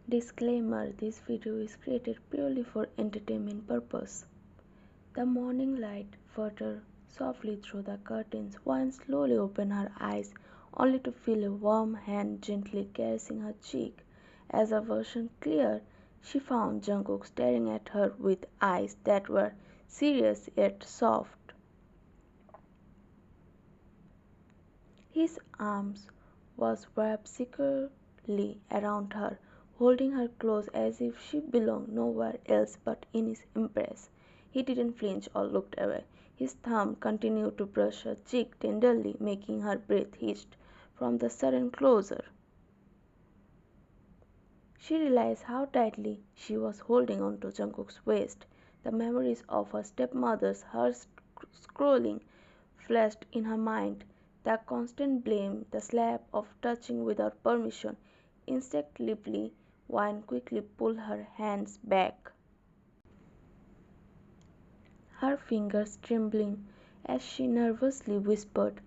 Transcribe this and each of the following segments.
Disclaimer: this video is created purely for entertainment purpose. The morning light filtered softly through the curtains. One slowly opened her eyes, only to feel a warm hand gently caressing her cheek. As her vision cleared, she found Jungkook staring at her with eyes that were serious yet soft. His arms was wrapped securely around her, holding her close as if she belonged nowhere else but in his embrace. He didn't flinch or look away. His thumb continued to brush her cheek tenderly, making her breath hitch from the sudden closure. She realized how tightly she was holding on to Jungkook's waist. The memories of her stepmother's harsh scrolling flashed in her mind. The constant blame, the slap of touching without permission. Instinctively, Wine quickly pulled her hands back, her fingers trembling as she nervously whispered,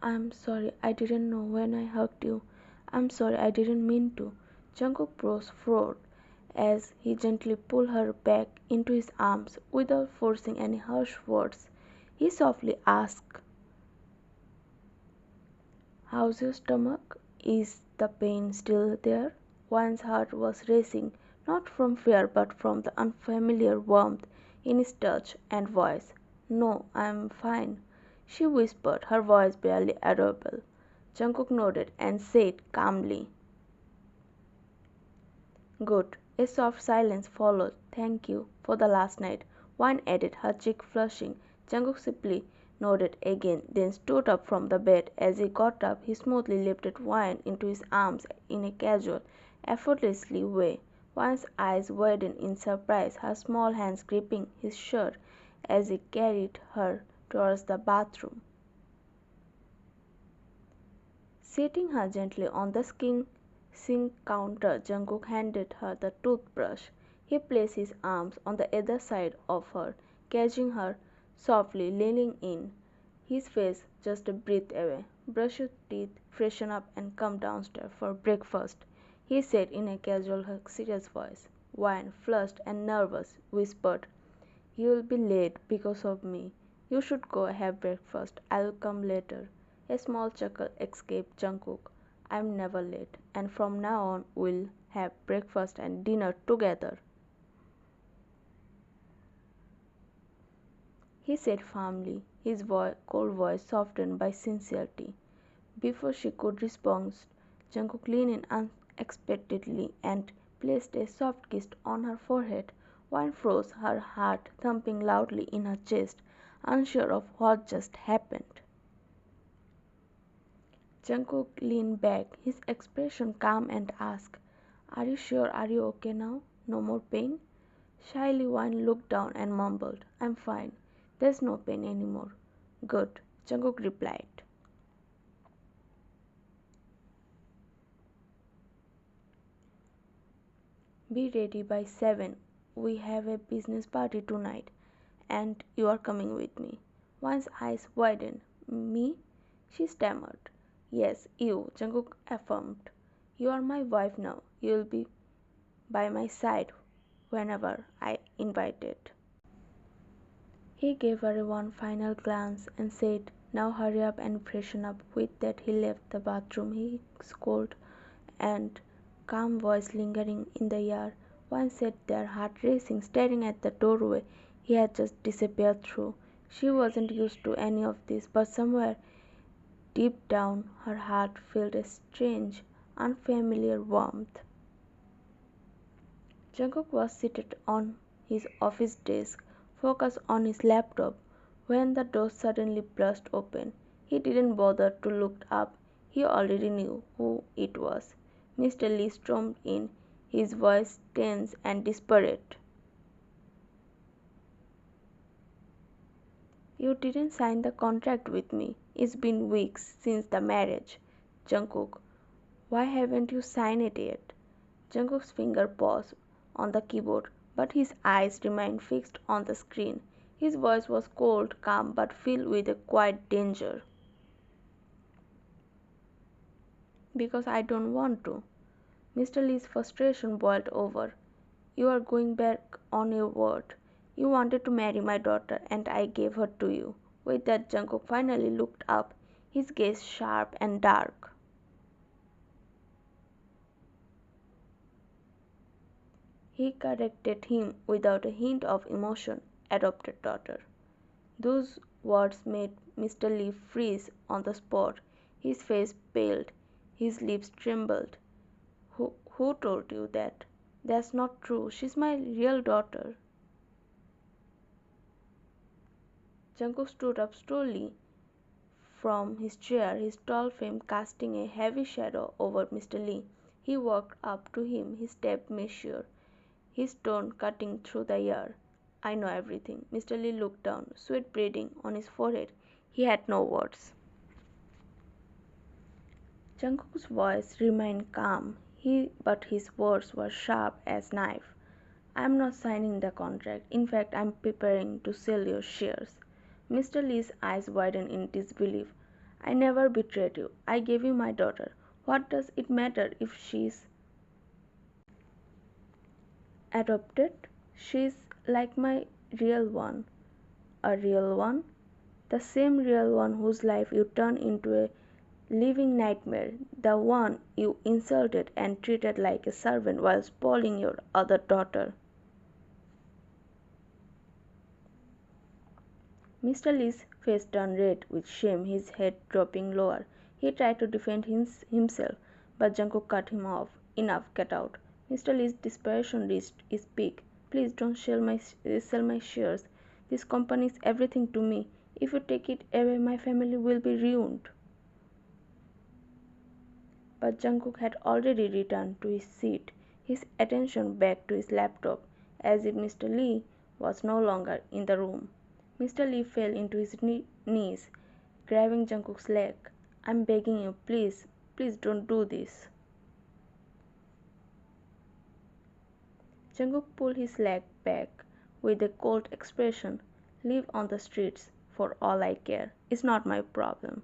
"I'm sorry, I didn't know when I hugged you. I'm sorry, I didn't mean to." Jungkook brows furrowed as he gently pulled her back into his arms without forcing any harsh words. He softly asked, "How's your stomach? Is the pain still there?" Wine's heart was racing, not from fear but from the unfamiliar warmth in his touch and voice. "No, I'm fine," she whispered, her voice barely audible. Jungkook nodded and said calmly, "Good." A soft silence followed. "Thank you for the last night," Wine added, her cheek flushing. Jungkook simply nodded again, then stood up from the bed. As he got up, he smoothly lifted Wine into his arms in a casual, effortless way. Wine's eyes widened in surprise, her small hands gripping his shirt as he carried her towards the bathroom. Seating her gently on the sink counter, Jungkook handed her the toothbrush. He placed his arms on the other side of her, catching her softly, leaning in, his face just a breath away. "Brush your teeth, freshen up and come downstairs for breakfast," he said in a casual, serious voice. Wine, flushed and nervous, whispered, "You'll be late because of me. You should go have breakfast. I'll come later." A small chuckle escaped Jungkook. "I'm never late, and from now on we'll have breakfast and dinner together," he said firmly, his cold voice softened by sincerity. Before she could respond, Jungkook leaned in unexpectedly and placed a soft kiss on her forehead. Wine froze, her heart thumping loudly in her chest, unsure of what just happened. Jungkook leaned back, his expression calm, and asked, "Are you sure? Are you okay now? No more pain?" Shyly, Wine looked down and mumbled, "I'm fine. There's no pain anymore." "Good," Jungkook replied. "Be ready by 7. We have a business party tonight, and you are coming with me." Wine's eyes widened. "Me?" she stammered. "Yes, you," Jungkook affirmed. "You are my wife now. You'll be by my side whenever I invite it." He gave her one final glance and said, "Now hurry up and freshen up." With that he left the bathroom, his cold and calm voice lingering in the air. One sat there, heart racing, staring at the doorway he had just disappeared through. She wasn't used to any of this, but somewhere deep down her heart felt a strange, unfamiliar warmth. Jungkook was seated on his office desk, focused on his laptop, when the door suddenly burst open. He didn't bother to look up. He already knew who it was. Mr. Lee stormed in, his voice tense and desperate. "You didn't sign the contract with me. It's been weeks since the marriage, Jungkook. Why haven't you signed it yet?" Jungkook's finger paused on the keyboard, but his eyes remained fixed on the screen. His voice was cold, calm, but filled with a quiet danger. "Because I don't want to." Mr. Lee's frustration boiled over. You are going back on your word. You wanted to marry my daughter, and I gave her to you. With that, Jungkook finally looked up, his gaze sharp and dark. He corrected him without a hint of emotion. Adopted daughter. Those words made Mr. Lee freeze on the spot. His face paled, his lips trembled. Who told you that? That's not true. She's my real daughter. Jungkook stood up slowly from his chair, his tall frame casting a heavy shadow over Mr. Lee. He walked up to him, his step measured, his tone cutting through the air. I know everything. Mr. Lee looked down, sweat beading on his forehead. He had no words. Jungkook's voice remained calm, but his words were sharp as knife. I am not signing the contract. In fact, I am preparing to sell your shares. Mr. Lee's eyes widened in disbelief. I never betrayed you. I gave you my daughter. What does it matter if she's adopted? She's like my real one. A real one? The same real one whose life you turned into a living nightmare. The one you insulted and treated like a servant while spoiling your other daughter. Mr. Lee's face turned red with shame, his head dropping lower. He tried to defend himself, but Jungkook cut him off. Enough, get out. Mr. Lee's desperation reached its peak. Please don't sell my shares. This company is everything to me. If you take it away, my family will be ruined. But Jungkook had already returned to his seat, his attention back to his laptop, as if Mr. Lee was no longer in the room. Mr. Lee fell into his knees, grabbing Jungkook's leg. I'm begging you, please, please don't do this. Jungkook pulled his leg back with a cold expression. Live on the streets, for all I care. It's not my problem.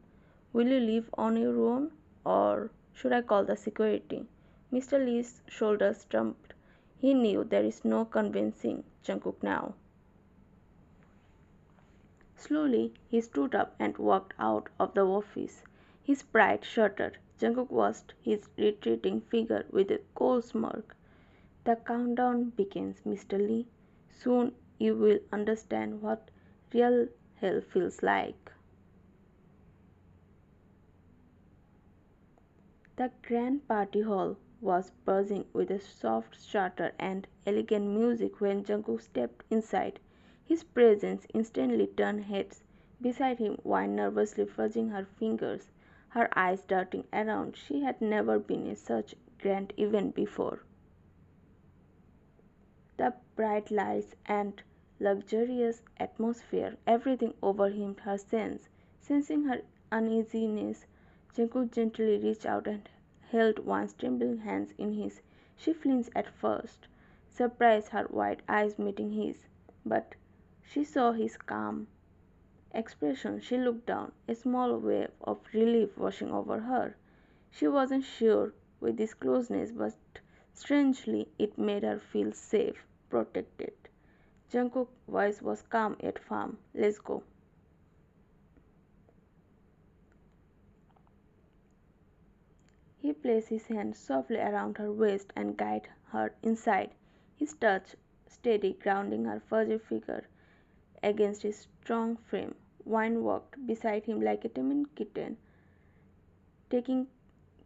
Will you live on your own, or should I call the security? Mr. Lee's shoulders slumped. He knew there is no convincing Jungkook now. Slowly, he stood up and walked out of the office. His pride shattered. Jungkook watched his retreating figure with a cold smirk. The countdown begins, Mr. Lee. Soon you will understand what real hell feels like. The grand party hall was buzzing with a soft chatter and elegant music when Jungkook stepped inside. His presence instantly turned heads. Beside him, Wine nervously fudging her fingers, her eyes darting around. She had never been in such grand event before. The bright lights and luxurious atmosphere, everything overwhelmed her sense. Sensing her uneasiness, Jungkook gently reached out and held Wine's trembling hands in his. She flinched at first, surprised, her wide eyes meeting his, but she saw his calm expression. She looked down, a small wave of relief washing over her. She wasn't sure with this closeness, but strangely it made her feel safe, protected. Jungkook's voice was calm yet firm. Let's go. He placed his hand softly around her waist and guided her inside, his touch steady, grounding her fuzzy figure against his strong frame. Wine walked beside him like a timid kitten, taking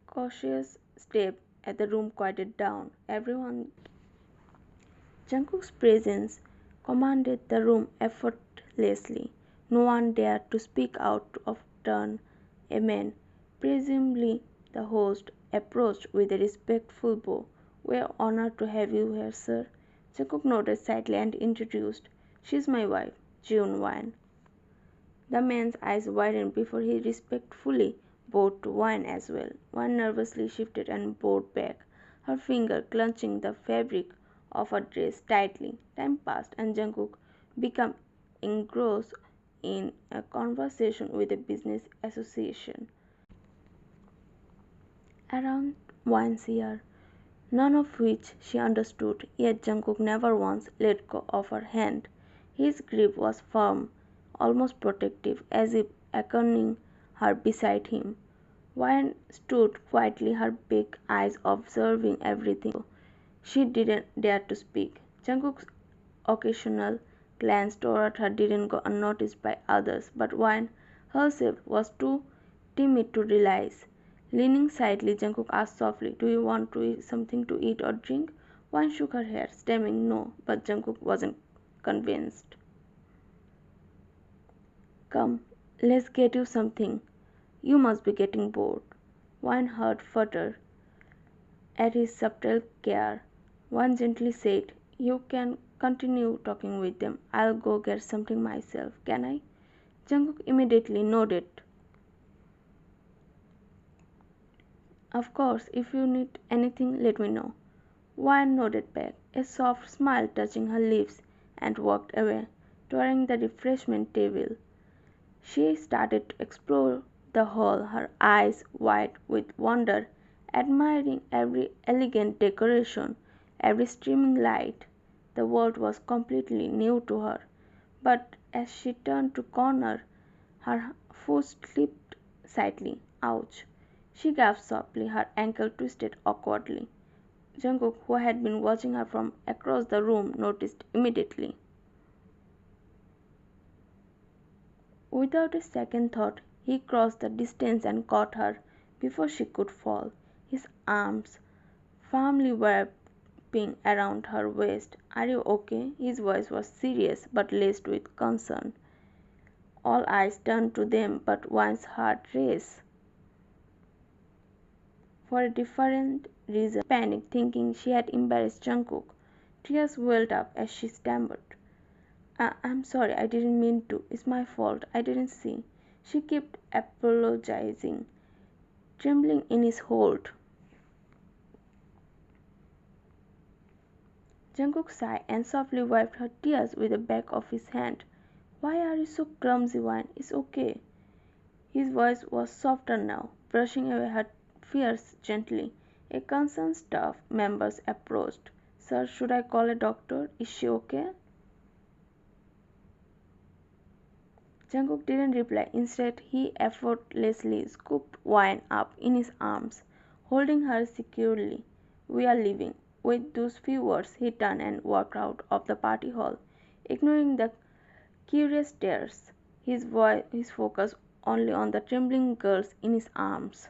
cautious steps as the room quieted down. Everyone. Jungkook's presence commanded the room effortlessly. No one dared to speak out of turn. A man, presumably the host, approached with a respectful bow. We are honored to have you here, sir. Jungkook nodded slightly and introduced. She is my wife, June Wine. The man's eyes widened before he respectfully bowed to Wine as well. Wine nervously shifted and bowed back, her finger clutching the fabric of her dress tightly. Time passed and Jungkook became engrossed in a conversation with a business association. Around Wine's ear, none of which she understood, yet Jungkook never once let go of her hand. His grip was firm, almost protective, as if beckoning her beside him. Wayne stood quietly, her big eyes observing everything, though she didn't dare to speak. Jungkook's occasional glance toward her didn't go unnoticed by others, but Wayne herself was too timid to realize. Leaning slightly, Jungkook asked softly, "Do you want something to eat or drink?" Wayne shook her head, stammering no, but Jungkook wasn't convinced. "Come, let's get you something. You must be getting bored." Wayne heard flutter at his subtle care. One gently said, "You can continue talking with them. I'll go get something myself, can I?" Jungkook immediately nodded. "Of course, if you need anything, let me know." Wayne nodded back, a soft smile touching her lips, and walked away, toward the refreshment table. She started to explore the hall, her eyes wide with wonder, admiring every elegant decoration, every streaming light. The world was completely new to her, but as she turned the corner, her foot slipped slightly. Ouch! She gasped softly, her ankle twisted awkwardly. Jungkook, who had been watching her from across the room, noticed immediately. Without a second thought, he crossed the distance and caught her before she could fall, his arms firmly wrapping around her waist. "Are you okay?" His voice was serious but laced with concern. All eyes turned to them, but Wayne's heart raced. For a different reason, she panicked, thinking she had embarrassed Jungkook. Tears welled up as she stammered, "I'm sorry, I didn't mean to. It's my fault. I didn't see." She kept apologizing, trembling in his hold. Jungkook sighed and softly wiped her tears with the back of his hand. "Why are you so clumsy, Wayne? It's okay." His voice was softer now, brushing away her fears gently. A concerned staff member approached. "Sir, should I call a doctor? Is she okay?" Jungkook didn't reply. Instead, he effortlessly scooped Wayne up in his arms, holding her securely. "We are leaving." With those few words, he turned and walked out of the party hall, ignoring the curious stares, his focus only on the trembling girls in his arms.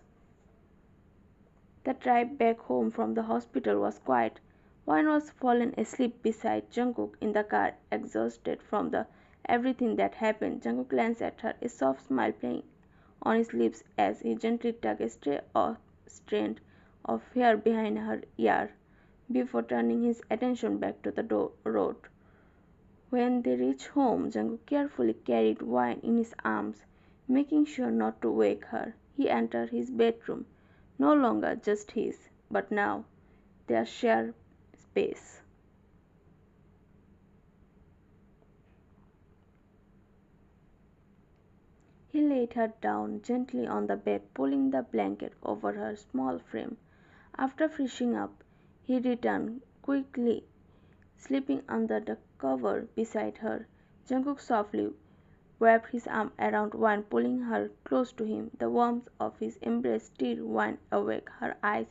The drive back home from the hospital was quiet. Wayne was fallen asleep beside Jungkook in the car, exhausted from everything that happened. Jungkook glanced at her, a soft smile playing on his lips as he gently tugged a strand of hair behind her ear before turning his attention back to the road. When they reached home, Jungkook carefully carried Wayne in his arms, making sure not to wake her. He entered his bedroom, no longer just his, but now their shared space. He laid her down gently on the bed, pulling the blanket over her small frame. After freshening up, he returned quickly, slipping under the cover beside her. Jungkook softly wrapped his arm around Wayne, pulling her close to him. The warmth of his embrace stirred Wayne awake, her eyes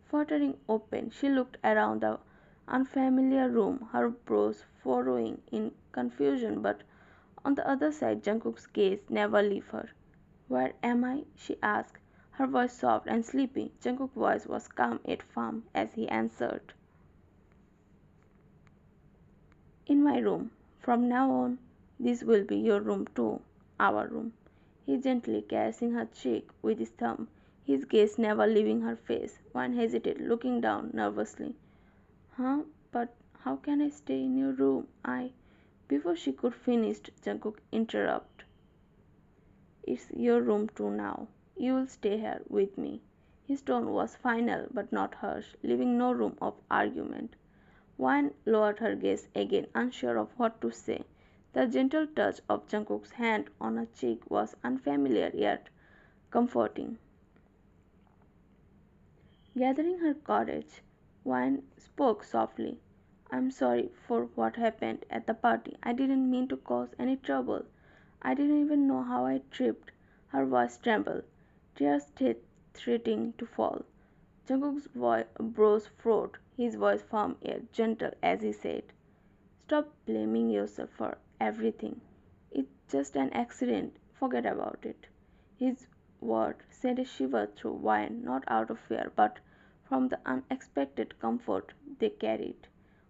fluttering open. She looked around the unfamiliar room, her brows furrowing in confusion, but on the other side, Jungkook's gaze never left her. "Where am I?" she asked, her voice soft and sleepy. Jungkook's voice was calm yet firm as he answered, "In my room. From now on, this will be your room too. Our room." He gently caressing her cheek with his thumb, his gaze never leaving her face. One hesitated, looking down nervously. "Huh? But how can I stay in your room? I—" Before she could finish, Jungkook interrupted. "It's your room too now. You'll stay here with me." His tone was final but not harsh, leaving no room of argument. Wayne lowered her gaze again, unsure of what to say. The gentle touch of Jungkook's hand on her cheek was unfamiliar yet comforting. Gathering her courage, Wine spoke softly. I'm sorry for what happened at the party. I didn't mean to cause any trouble. I didn't even know how I tripped. Her voice trembled, tears threatening to fall. Jungkook's brows furrowed, his voice firm yet gentle as he said, "Stop blaming yourself for everything. It's just an accident. Forget about it." His words sent a shiver through Wine, not out of fear, but from the unexpected comfort they carried.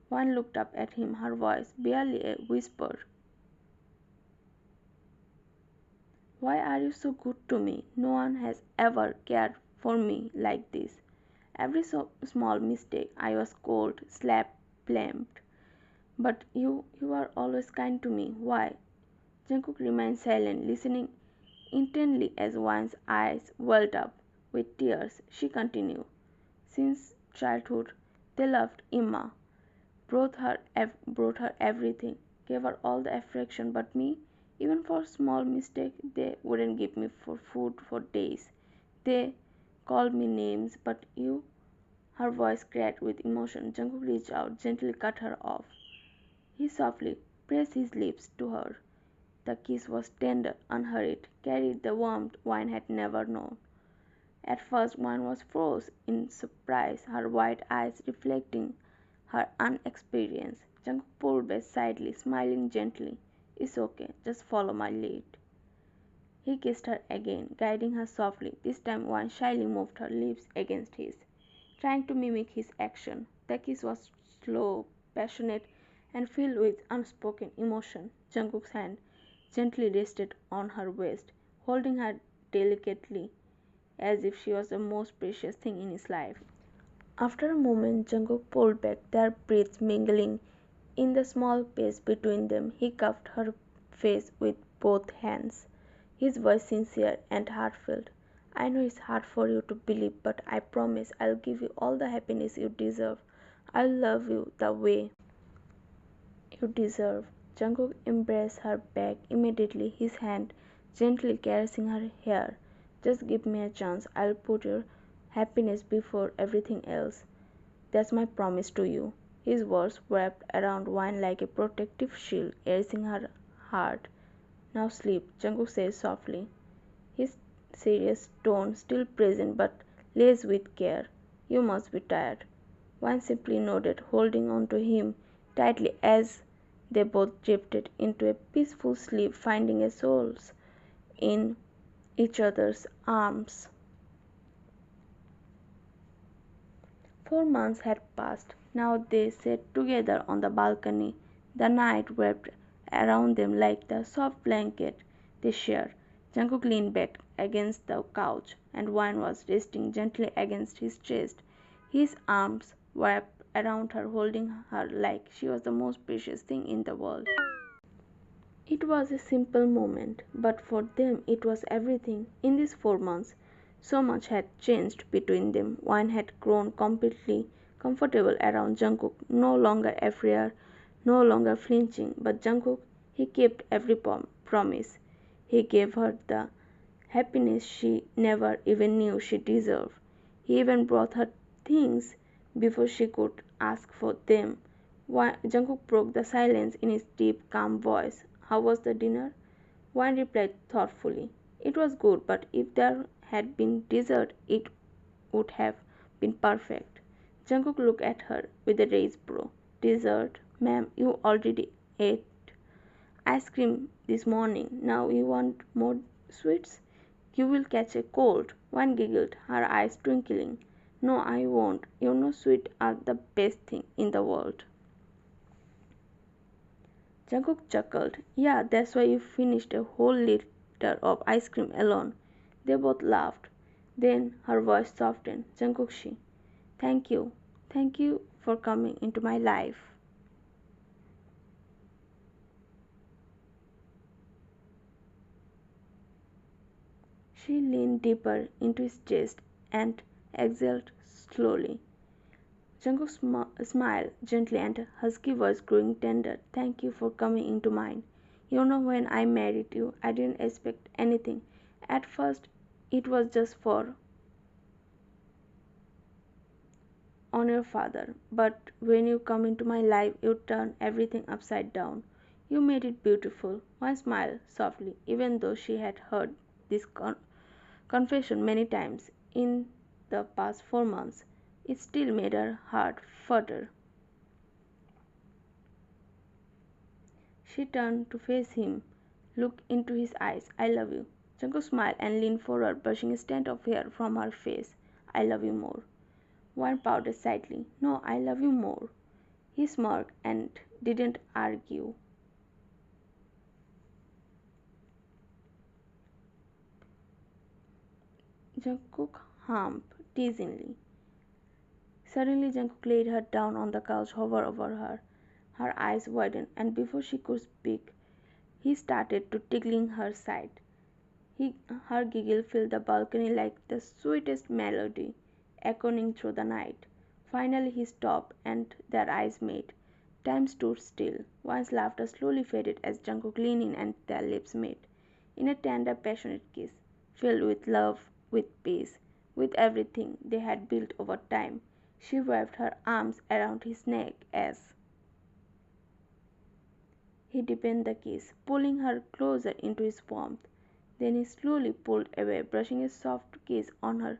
Wine looked up at him, her voice barely a whisper. "Why are you so good to me? No one has ever cared for me like this. Every small mistake I was cold, slapped, blamed. But you are always kind to me. Why?" Jungkook remained silent, listening intently as Wan's eyes welled up with tears. She continued, "Since childhood, they loved Emma, brought her everything, gave her all the affection, but me, even for small mistake, they wouldn't give me for food for days. They called me names, but you." Her voice cracked with emotion. Jungkook reached out, gently cut her off. He softly pressed his lips to her. The kiss was tender, unhurried, carried the warmth Wine had never known. At first Wine was froze in surprise, her wide eyes reflecting her unexperience. Jungkook pulled back slightly, smiling gently. "It's okay, just follow my lead." He kissed her again, guiding her softly. This time Wine shyly moved her lips against his, trying to mimic his action. The kiss was slow, passionate, and filled with unspoken emotion. Jungkook's hand gently rested on her waist, holding her delicately as if she was the most precious thing in his life. After a moment, Jungkook pulled back, their breaths mingling in the small space between them. He cupped her face with both hands, his voice sincere and heartfelt. "I know it's hard for you to believe, but I promise I'll give you all the happiness you deserve. I'll love you the way you deserve." Jungkook embraced her back immediately, his hand gently caressing her hair. "Just give me a chance. I'll put your happiness before everything else. That's my promise to you." His words wrapped around Wine like a protective shield, erasing her heart. "Now sleep," Jungkook said softly, his serious tone still present but laced with care. "You must be tired." Wine simply nodded, holding on to him tightly as they both drifted into a peaceful sleep, finding a solace in each other's arms. 4 months had passed. Now they sat together on the balcony, the night wrapped around them like the soft blanket they shared. Jungkook leaned back against the couch, and Wine was resting gently against his chest, his arms wrapped around her, holding her like she was the most precious thing in the world. It was a simple moment, but for them it was everything. In these 4 months, so much had changed between them. Wine had grown completely comfortable around Jungkook, no longer afraid, no longer flinching. But Jungkook, he kept every promise. He gave her the happiness she never even knew she deserved. He even brought her things before she could ask for them. Jungkook broke the silence in his deep, calm voice. "How was the dinner?" Wine replied thoughtfully. "It was good, but if there had been dessert, it would have been perfect." Jungkook looked at her with a raised brow. "Dessert? Ma'am, you already ate ice cream this morning. Now you want more sweets? You will catch a cold." Wine giggled, her eyes twinkling. "No, I won't. You know sweets are the best thing in the world." Jungkook chuckled. "Yeah, that's why you finished a whole liter of ice cream alone." They both laughed. Then her voice softened. "Jungkookshi, thank you. Thank you for coming into my life." She leaned deeper into his chest and exhaled slowly. Jungkook smiled gently and her husky voice growing tender. "Thank you for coming into mine. You know, when I married you, I didn't expect anything. At first, it was just for on your father, but when you come into my life, you turn everything upside down. You made it beautiful. One smiled softly, even though she had heard this confession many times in the past 4 months. It still made her heart flutter. She turned to face him, looked into his eyes. I love you. Jungkook smiled and leaned forward, brushing a strand of hair from her face. I love you more. One pouted slightly. No, I love you more. He smirked and didn't argue. Jungkook hummed teasingly. Suddenly Jungkook laid her down on the couch, hovered over her. Her eyes widened, and before she could speak, he started to tickling her side. Her giggle filled the balcony like the sweetest melody, echoing through the night. Finally he stopped, and their eyes met. Time stood still. One's laughter slowly faded as Jungkook leaned in and their lips met. In a tender, passionate kiss, filled with love, with peace, with everything they had built over time. She waved her arms around his neck as he deepened the kiss, pulling her closer into his warmth. Then he slowly pulled away, brushing a soft kiss on her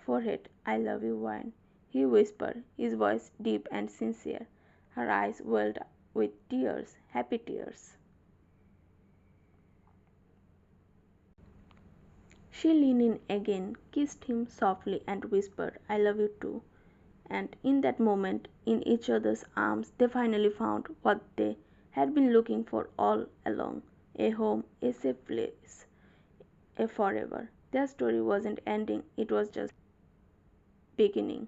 forehead. I love you, Wine, he whispered, his voice deep and sincere. Her eyes welled with tears, happy tears. She leaned in again, kissed him softly, and whispered, I love you too. And in that moment, in each other's arms, they finally found what they had been looking for all along, a home, a safe place, a forever. Their story wasn't ending, it was just beginning.